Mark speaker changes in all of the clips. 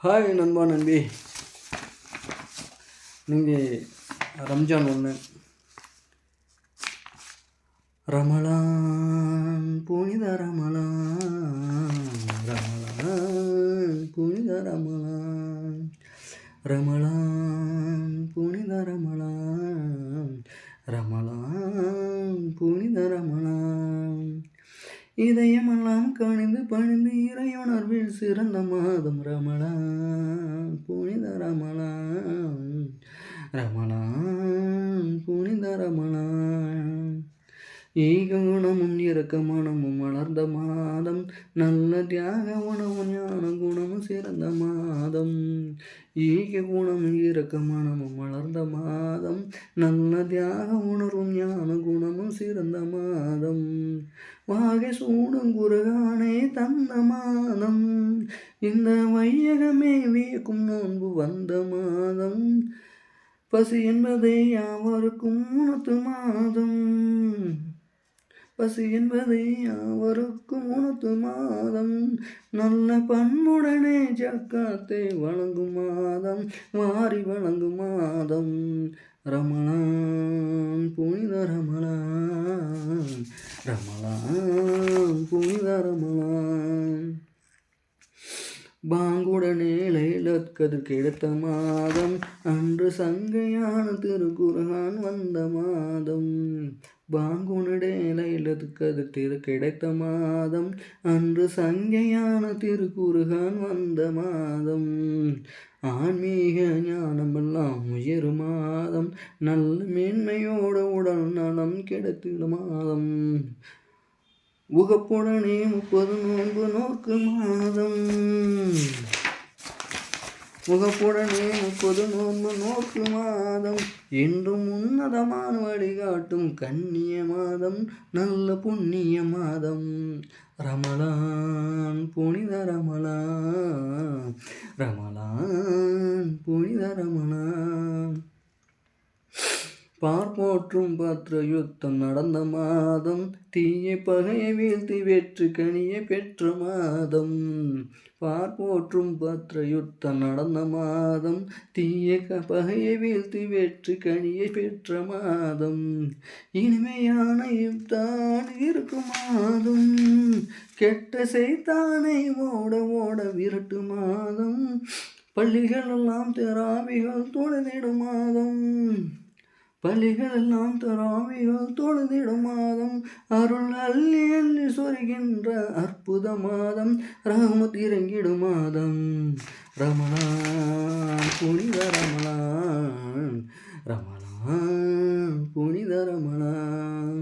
Speaker 1: Hi நண்பா நண்பி, நீங்கள் ரம்ஜான் ஒன்று ரமலான் புனித ரமலான் ரமலான் புனித ரமலான் ரமலான் புனித ரமலான் ரமலான் புனித ரமலான் இதயமெல்லாம் கணிந்து பணிந்து இறையுணர்வில் சிறந்த மாதம் ரமலான் புனித ரமலான் ரமலான் புனித ரமலான் ஈக குணமும் இரக்க மனமும் வளர்ந்த மாதம், நல்ல தியாக உணவும் ஞான குணமும் சிறந்த மாதம். ஈக குணமும் இரக்க மனமும் வளர்ந்த மாதம், நல்ல தியாக உணர்வும் ஞான குணமும் சிறந்த மாதம். வாகை சூடும் குருகானே தந்த மாதம், இந்த வையகமே வியக்கும் நோன்பு வந்த மாதம். பசி என்பதை யாவருக்கும் உணர்த்து மாதம், பசி என்பதை யாவருக்கும் உணர்த்து மாதம். நல்ல பண்புடனே ஜக்காத்தை வழங்கும் மாதம், வாரி வழங்கும் மாதம். ரமலான் புனித ரமலான் ரமலான் புனித ரமலான் பாங்குடனே லைலத் கதிர் கிடைத்த மாதம், அன்று சங்கையான திருக்குர்ஆன் வந்த மாதம். பாங்குடனே லைலத் கதிர் கிடைத்த மாதம், அன்று சங்கையான திருக்குர்ஆன் வந்த மாதம். ஆன்மீக ஞானமெல்லாம் உயரும் மாதம், நல்ல மேன்மையோட உடல் நலம் கிடைத்திடும் மாதம். உகப்புடனே 30 நோன்பு நோக்கு மாதம், முகப்புடனே 30 நோன்பு நோக்கு மாதம். என்றும் உன்னதமான வழிகாட்டும் கண்ணிய மாதம், நல்ல புண்ணிய மாதம். ரமலான் புனித ரமலான் ரமலான் புனித ரமலான் பார்ப்போற்றும் பத்ர யுத்தம் நடந்த மாதம், தீய பகையை வீழ்த்தி வெற்றி கனியை பெற்ற மாதம். பார்ப்போற்றும் பத்ர யுத்தம் நடந்த மாதம், தீய பகையை வீழ்த்தி வெற்றி கனியை பெற்ற மாதம். இனிமையான இஃப்தார் இருக்கும் மாதம், கெட்ட செய்தானை ஓட ஓட விரட்டு மாதம். பள்ளிகள் எல்லாம் தராவிகள் தொழுதிடும் மாதம், பள்ளிகள் எல்லாம் தராவிகள் தொழுதிடும் மாதம். அருள் அள்ளி அள்ளி சொருகின்ற அற்புத மாதம், ரஹ்மத் இறங்கிடும் மாதம். ரமலான் புனித ரமலான் ரமலான் புனித ரமலான்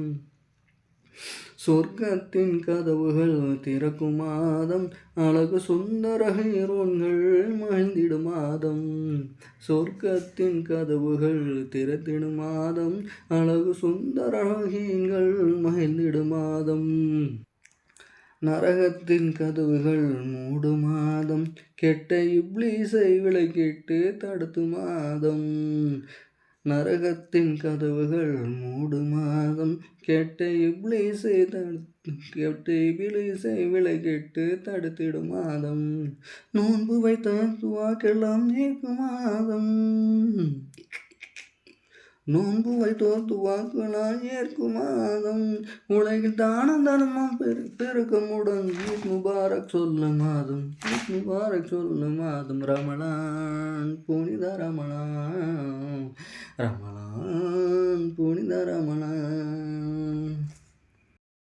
Speaker 1: சொர்க்கத்தின் கதவுகள் திறக்கும் மாதம், அழகு சுந்தர ஹீரோன்கள் மகிழ்ந்திடும் மாதம். சொர்க்கத்தின் கதவுகள் திறத்திடும் மாதம், அழகு சுந்தர ஹீரோன்கள் மகிழ்ந்திடும் மாதம். நரகத்தின் கதவுகள் மூடும் மாதம், கெட்ட இப்லீஸை விலக்கிட்டு தடுத்து மாதம். நரகத்தின் கதவுகள் மூடும் மாதம், கெட்ட இப்லீஸை விலக்கிட்டு தடுத்திடும் மாதம். நோன்பு வைத்த துவாக்கெல்லாம் ஏற்கும் மாதம், நோன்பு வைத்தோர் துவாக்கெல்லாம் ஏற்கும் மாதம். உலகில் தான தர்மம் பெருக்கமுடன் ஈத் முபாரக் சொல்ல மாதம், ஈத் முபாரக் சொல்ல மாதம். ரமலான் புனித ரமலான் ரமலான் புனித ரமலான்